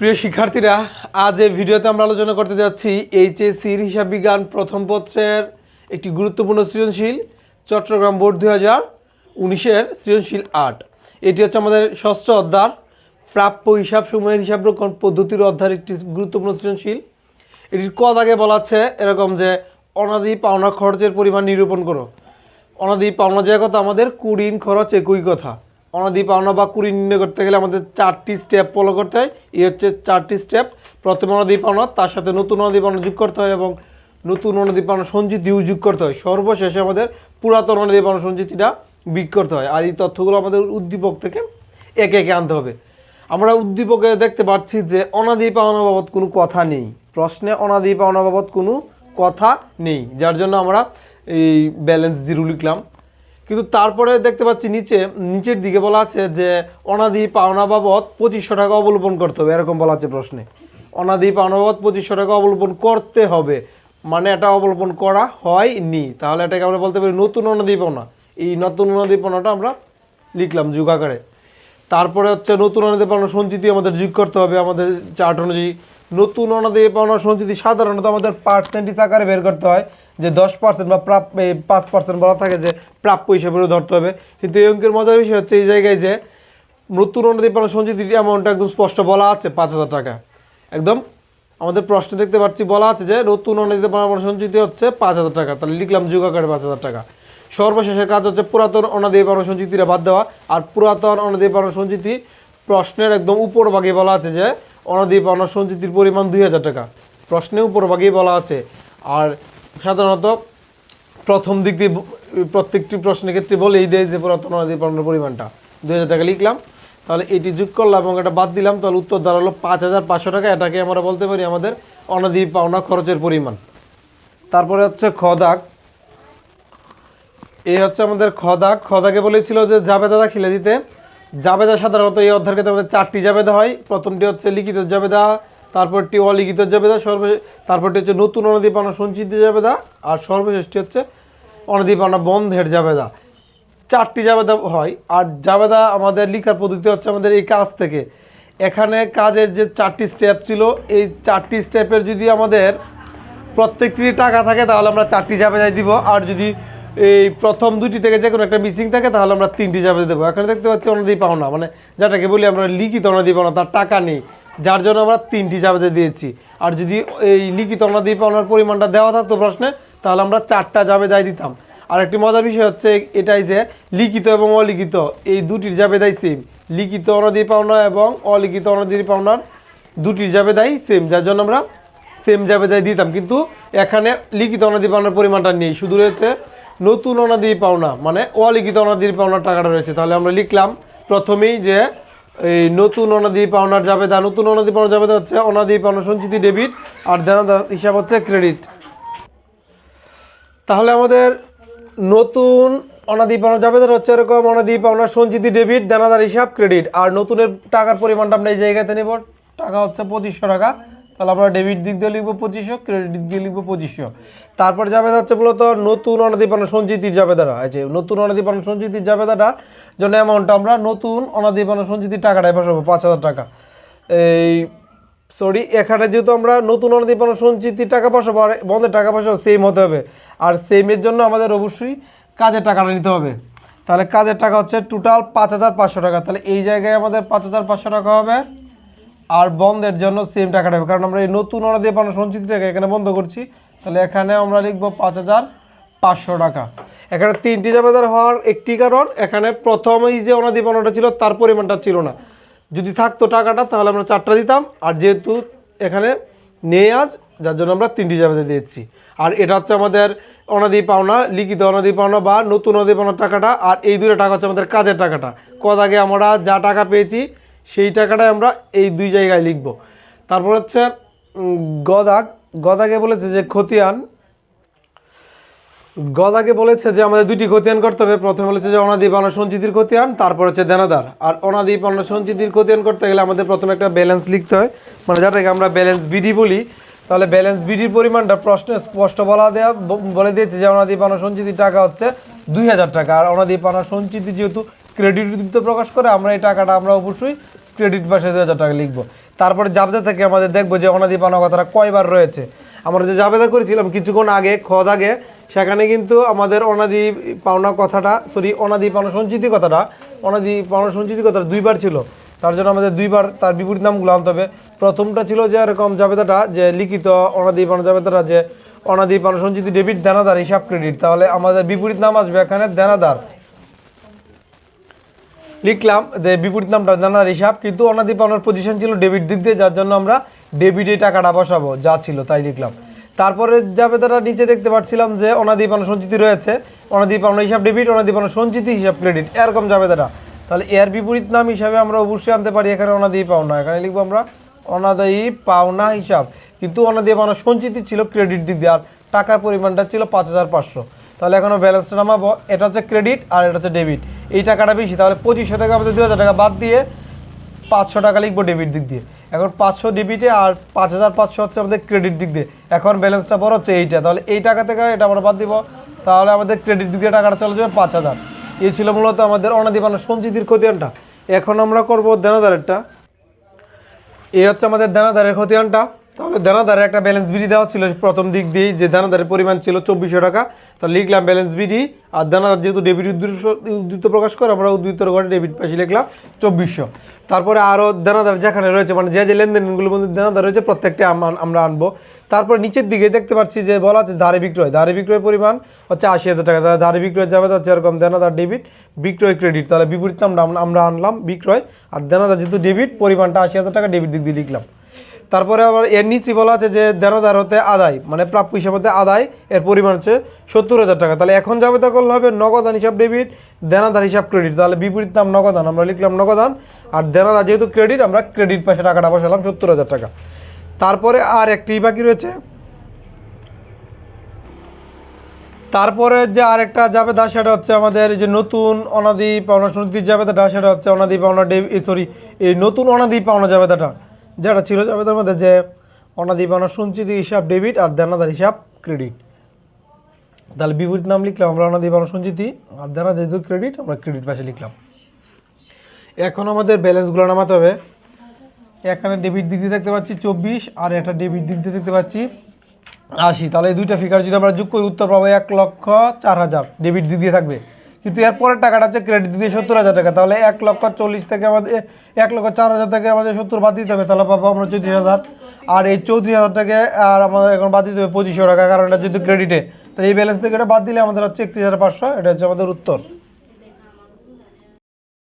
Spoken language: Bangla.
প্রিয় শিক্ষার্থীরা, আজ এই ভিডিওতে আমরা আলোচনা করতে যাচ্ছি এইচএসসির হিসাব বিজ্ঞান প্রথম পত্রের একটি গুরুত্বপূর্ণ সৃজনশীল চট্টগ্রাম বোর্ড 2019-এর সৃজনশীল 8। এটি হচ্ছে আমাদের ষষ্ঠ অধ্যায় প্রাপ্য হিসাব সময়ের হিসাব রক্ষণ পদ্ধতির অধ্যায়ের একটি গুরুত্বপূর্ণ সৃজনশীল। এটির ক দাগে বলা আছে এরকম যে অনাদি পাওনা খরচের পরিমাণ নিরূপণ করো। অনাদি পাওনা যে কথা আমাদের কুড়িন খরচ একই কথা। অনাদি পাওনা বা কুড়ি নির্ণয় করতে গেলে আমাদের 4টি স্টেপ ফলো করতে হয়। এই হচ্ছে 4টি স্টেপ। প্রথমে অনাদি পাওনা, তার সাথে নতুন অনাদি পাওনা যোগ করতে হয় এবং নতুন অনাদি পাওনা সঞ্চিতিও যোগ করতে হয়। সর্বশেষে আমাদের পুরাতন অনাদি পাওনা সঞ্চিতিটা বিয়োগ করতে হয়। আর এই তথ্যগুলো আমাদের উদ্দীপক থেকে একে একে আনতে হবে। আমরা উদ্দীপকে দেখতে পাচ্ছি যে অনাদি পাওনা বাবদ কোনো কথা নেই। প্রশ্নে অনাদি পাওনা বাবদ কোনো কথা নেই, যার জন্য আমরা এই ব্যালেন্স জিরো লিখলাম। কিন্তু তারপরে দেখতে পাচ্ছি নিচের দিকে বলা আছে যে অনাদি পাওনা বাবদ 2500 টাকা অবলম্বন করতে হবে, এরকম বলা আছে প্রশ্নে। অনাদি পাওনা বাবদ 2500 টাকা অবলম্বন করতে হবে, মানে এটা অবলম্বন করা হয়নি। তাহলে এটাকে আমরা বলতে পারি নতুন অনাদি পাওনা। এই নতুন অনাদি পাওনাটা আমরা লিখলাম যোগ আকারে। তারপরে হচ্ছে নতুন অনাদি পাওনা সঞ্চিতি আমাদের যোগ করতে হবে। আমাদের চার্ট অনুযায়ী নতুন অনাদি পাওনা সঞ্চিতি সাধারণত আমাদের পার্সেন্টেজ আকারে বের করতে হয়, যে 10% বা 5% বলা থাকে যে প্রাপ্য হিসেবেও ধরতে হবে। কিন্তু এই অঙ্কের মজার বিষয় হচ্ছে এই জায়গায় যে নতুন অনাদি পাওনা সঞ্চিতির অ্যামাউন্টটা একদম স্পষ্ট বলা আছে 5000 টাকা। একদম আমাদের প্রশ্ন দেখতে পাচ্ছি বলা আছে যে নতুন অনাদি পাওনা সঞ্চিতি হচ্ছে 5000 টাকা। তাহলে লিখলাম যোগ আকারে 5000 টাকা। সর্বশেষের কাজ হচ্ছে পুরাতন অনাদি পাওনা সঞ্চিতিটা বাদ দেওয়া। আর পুরাতন অনাদি পাওনা সঞ্চিতি প্রশ্নের একদম উপর ভাগে বলা আছে যে অনাদি পাওনা সঞ্চিতির পরিমাণ 2000 টাকা। প্রশ্নের উপর ভাগেই বলা আছে। আর সাধারণত প্রথম দিক দিয়ে প্রত্যেকটি প্রশ্নের ক্ষেত্রে বলেই দেয় যে পুরাতন অনাদি পাওনার পরিমাণটা 2000 টাকা লিখলাম। তাহলে এটি যোগ করলাম এবং এটা বাদ দিলাম, তাহলে উত্তর দাঁড়ালো 5500 টাকা। এটাকে আমরা বলতে পারি আমাদের অনাদি পাওনা খরচের পরিমাণ। তারপরে হচ্ছে খ দাগ। এই হচ্ছে আমাদের খ দাগ। খ দাগে বলেছিল যে জাবেদা দাখিলে দিতে। জাবেদা সাধারণত এই অধ্যায়ের ক্ষেত্রে আমাদের 4টি জাবেদা হয়। প্রথমটি হচ্ছে লিখিত জাবেদা, তারপরটি অলিখিত জাবেদা, তারপরটি হচ্ছে নতুন অনাদি পাওনা সঞ্চিত জাবেদা, আর সর্বশেষটি হচ্ছে অনাদি পাওনা বন্ধের জাবেদা। 4টি জাবেদা হয়। আর জাবেদা আমাদের লিখার পদ্ধতি হচ্ছে আমাদের এই কাজ থেকে। এখানে কাজের যে 4টি স্টেপ ছিল, এই 4টি স্টেপের যদি আমাদের প্রত্যেকটি টাকা থাকে তাহলে আমরা 4টি জাবেদায় দিব। আর যদি এই প্রথম 2টি থেকে যে কোনো একটা মিসিং থাকে তাহলে আমরা 3টি জাবেদা দেবো। এখানে দেখতে পাচ্ছি অনাদি পাওনা, মানে যেটাকে বলি আমরা লিখিত অনাদি পাওনা, তার টাকা নেই, যার জন্য আমরা 3টি জাবেদা দিয়েছি। আর যদি এই লিখিত অনাদি পাওনার পরিমাণটা দেওয়া থাকতো প্রশ্নে তাহলে আমরা 4টা জাবেদায় দিতাম। আর একটি মজার বিষয় হচ্ছে এটাই যে লিখিত এবং অলিখিত এই দুটির জাবেদাই সেম। লিখিত অনাদি পাওনা এবং অলিখিত অনাদি পাওনার দুটির জাবেদাই সেম, যার জন্য আমরা সেম জাবেদায় দিতাম। কিন্তু এখানে লিখিত অনাদি পাওনার পরিমাণটা নেই, শুধু রয়েছে নতুন অনাদি পাওনা, মানে অলিখিত অনাদি পাওনার টাকাটা রয়েছে। তাহলে আমরা লিখলাম প্রথমেই যে এই নতুন অনাদি পাওনার জাবেদা, নতুন অনাদি পাওনার জাবেদা হচ্ছে অনাদি পাওনা সঞ্চিতি ডেবিট, আর দেনাদার হিসাব হচ্ছে ক্রেডিট। তাহলে আমাদের নতুন অনাদি পাওনা জাবেদার হচ্ছে এরকম অনাদি পাওনা সঞ্চিতি ডেবিট, দেনাদার হিসাব ক্রেডিট। আর নতুনের টাকার পরিমাণটা আমরা এই জায়গাতে নেব, টাকা হচ্ছে 2500 টাকা। তাহলে আমরা ডেবিট দিক দিয়ে লিখবো 2500, ক্রেডিট দিক দিয়ে লিখবো 2500। তারপর জাবেদা হচ্ছে মূলত নতুন অনাদি পাওনা সঞ্চিতির জাবেদাটা আছে। নতুন অনাদি পাওনা সঞ্চিতির জাবেদাটা জন্য অ্যামাউন্টটা আমরা নতুন অনাদি পাওনা সঞ্চিতির টাকাটাই বসাবো 5000 টাকা। এখানে যেহেতু আমরা নতুন অনাদি পাওনা সঞ্চিতির টাকা বসাবো আর বন্ধের টাকা বসাবো, সেম হতে হবে। আর সেমের জন্য আমাদের অবশ্যই কাজের টাকাটা নিতে হবে। তাহলে কাজের টাকা হচ্ছে টোটাল 5500 টাকা। তাহলে এই জায়গায় আমাদের 5500 টাকা হবে। আর বন্ধের জন্য সেম টাকাটা হবে, কারণ আমরা এই নতুন অনাদি পাওনা সঞ্চিতিটাকে এখানে বন্ধ করছি। তাহলে এখানে আমরা লিখবো 5500 টাকা। এখানে 3টি জাবেদার হওয়ার একটি কারণ, এখানে প্রথমেই যে অনাদি পাওনাটা ছিল তার পরিমাণটা ছিল না। যদি থাকতো টাকাটা তাহলে আমরা 4টা দিতাম। আর যেহেতু এখানে নেই আজ, যার জন্য আমরা 3টি জাবেদা দিয়েছি। আর এটা হচ্ছে আমাদের অনাদি পাওনা, লিখিত অনাদি পাওনা বা নতুন অনাদি পাওনার টাকাটা। আর এই দুটো টাকা হচ্ছে আমাদের কাজের টাকাটা। আগে আমরা যা টাকা পেয়েছি সেই টাকাটাই আমরা এই দুই জায়গায় লিখব। তারপর হচ্ছে গদাগে বলেছে যে খতিয়ান। গদাগে বলেছে যে আমাদের 2টি খতিয়ান করতে হবে। প্রথমে বলেছে যে অনাদি পাওনা সঞ্চিতির খতিয়ান, তারপর হচ্ছে দেনাদার। আর অনাদি পাওনা সঞ্চিতির খতিয়ান করতে গেলে আমাদের প্রথমে একটা ব্যালেন্স লিখতে হয়, মানে যেটাকে আমরা ব্যালেন্স বিডি বলি। তাহলে ব্যালেন্স বিডির পরিমাণটা প্রশ্নে স্পষ্ট বলে দিয়েছে যে অনাদি পাওনা সঞ্চিতির টাকা হচ্ছে 2000 টাকা। আর অনাদি পাওনা সঞ্চিতি যেহেতু ক্রেডিট দিতে প্রকাশ করে, আমরা এই টাকাটা আমরা অবশ্যই ক্রেডিট পাশে 2000 টাকা লিখবো। তারপরে জাবেদা থেকে আমাদের দেখবো যে অনাদি পাওনা কথাটা কয়বার রয়েছে। আমরা যে জাবেদা করেছিলাম কিছুক্ষণ আগে খোঁজ আগে, সেখানে কিন্তু আমাদের অনাদি পাওনা কথাটা অনাদি পাওনা সঞ্চিতি কথাটা দুইবার ছিল। তার জন্য আমাদের দুইবার তার বিপরীত নামগুলো আনতে হবে। প্রথমটা ছিল যে এরকম জাবেদাটা যে লিখিত অনাদি পাওনা জাবেদাটা যে অনাদি পাওনা সঞ্চিতি ডেবিট, দেনাদার হিসাব ক্রেডিট, তাহলে আমাদের বিপরীত নাম আসবে এখানে দেনাদার। লিখলাম যে বিপরীত নামটা দেনাদার হিসাব, কিন্তু অনাদি পাওনার পজিশন ছিল ডেবিট দিক দিয়ে, যার জন্য আমরা ডেবিটে টাকাটা বসাবো যা ছিল তাই লিখলাম। তারপরে জাবেদাটা নিচে দেখতে পাচ্ছিলাম যে অনাদি পাওনা সঞ্চিতি রয়েছে, অনাদি পাওনা হিসাব ডেবিট, অনাদি পাওনা সঞ্চিতি হিসাব ক্রেডিট, এরকম জাবেদাটা। তাহলে এর বিপরীত নাম হিসাবে আমরা অবশ্যই আনতে পারি এখানে অনাদি পাওনা। এখানে লিখবো আমরা অনাদায়ী পাওনা হিসাব, কিন্তু অনাদি পাওনা সঞ্চিতি ছিল ক্রেডিট দিক দিয়ে, আর টাকার পরিমাণটা ছিল 5,500। তাহলে এখনও ব্যালেন্সটা নামাবো, এটা হচ্ছে ক্রেডিট আর এটা হচ্ছে ডেবিট। এই টাকাটা বেশি, তাহলে 2500 থেকে আমাদের 2000 টাকা বাদ দিয়ে 500 টাকা লিখবো ডেবিট দিক দিয়ে। এখন 500 ডেবিটে আর 5,500 হচ্ছে আমাদের ক্রেডিট দিক দিয়ে। এখন ব্যালেন্সটা বড় হচ্ছে এইটা, তাহলে এই টাকা থেকে এটা আমরা বাদ দিব, তাহলে আমাদের ক্রেডিট দিক দিয়ে টাকাটা চলে যাবে 5,000। এই ছিল মূলত আমাদের অনাদি পাওনা সঞ্চিতির খতিয়ানটা। এখন আমরা করব দেনাদারেরটা। এই হচ্ছে আমাদের দেনাদারের খতিয়ানটা। তাহলে দেনাদারের একটা ব্যালেন্স বিডি দেওয়া ছিল প্রথম দিক দিয়ে, যে দেনাদারের পরিমাণ ছিল 2400 টাকা। তাহলে লিখলাম ব্যালেন্স বিডি, আর দেনাদার যেহেতু ডেবিট উদ্ধৃত প্রকাশ করে, আমরা উদ্ধৃত ঘরে ডেবিট পাশে লিখলাম 2400। তারপরে আরও দেনাদার যেখানে রয়েছে, মানে যে লেনদেনগুলোর মধ্যে দেনাদার রয়েছে প্রত্যেকটা আমরা আনবো। তারপর নিচের দিকে দেখতে পাচ্ছি যে বলা আছে ধারে বিক্রয়ের পরিমাণ হচ্ছে 80,000 টাকা। তাহলে ধারে বিক্রয় যাবে হচ্ছে এরকম দেনাদার ডেবিট, বিক্রয় ক্রেডিট, তাহলে বিপরীত নামটা আমরা আনলাম বিক্রয়, আর দেনাদার যেহেতু ডেবিট পরিমাণটা 80,000 টাকা ডেবিট দিক দিয়ে লিখলাম। তারপরে আবার এর নিচে বলা আছে যে দেনাদার হতে আদায়, মানে প্রাপ্য হিসাব হতে আদায়, এর পরিমাণ হচ্ছে 70,000 টাকা। তাহলে এখন জাবেদা করলে হবে নগদান হিসাব ডেবিট, দেনাদার হিসাব ক্রেডিট, তাহলে বিপরীত নাম নগদান, আমরা লিখলাম নগদান, আর দেনাদার যেহেতু ক্রেডিট আমরা ক্রেডিট পাশে টাকাটা বসালাম 70,000 টাকা। তারপরে আর একটি বাকি রয়েছে, তারপরে যে আরেকটা জাবেদা সেটা হচ্ছে আমাদের যে নতুন অনাদি পাওনা সঞ্চিতির জাবেদাটা, সেটা হচ্ছে অনাদি পাওনা এই নতুন অনাদি পাওনা জাবেদাটা, যেটা ছিল জাবেদার মধ্যে যে অনাদি পাওনা সঞ্চিতি হিসাব ডেবিট আর দেনাদার হিসাব ক্রেডিট। তাহলে বিপরীত নাম লিখলাম আমরা অনাদি পাওনা সঞ্চিতি, আর দেনাদার যেহেতু ক্রেডিট আমরা ক্রেডিট পাশে লিখলাম। এখন আমাদের ব্যালেন্সগুলো নামাতে হবে। এখানে ডেবিট দিক দিয়ে দেখতে পাচ্ছি 24, আর একটা ডেবিট দিক দিয়ে দেখতে পাচ্ছি 80। তাহলে এই দুইটা ফিগার যদি আমরা যোগ করি উত্তর পাবো 1,04,000 ডেবিট দিক দিয়ে থাকবে, কিন্তু এর পরের টাকাটা হচ্ছে ক্রেডিট দিয়ে 70,000 টাকা। তাহলে 1,40,000 থেকে আমাদের 1,04,000 থেকে আমাদের 70 বাদ দিতে হবে, তাহলে পাবো আমরা 34,000। আর এই 34,000 থেকে আর আমাদের এখন বাদ দিতে হবে 2,500 টাকা, কারণ এটা যেহেতু ক্রেডিটে, তাহলে এই ব্যালেন্স থেকে এটা বাদ দিলে আমাদের হচ্ছে 31,500। এটা হচ্ছে আমাদের উত্তর।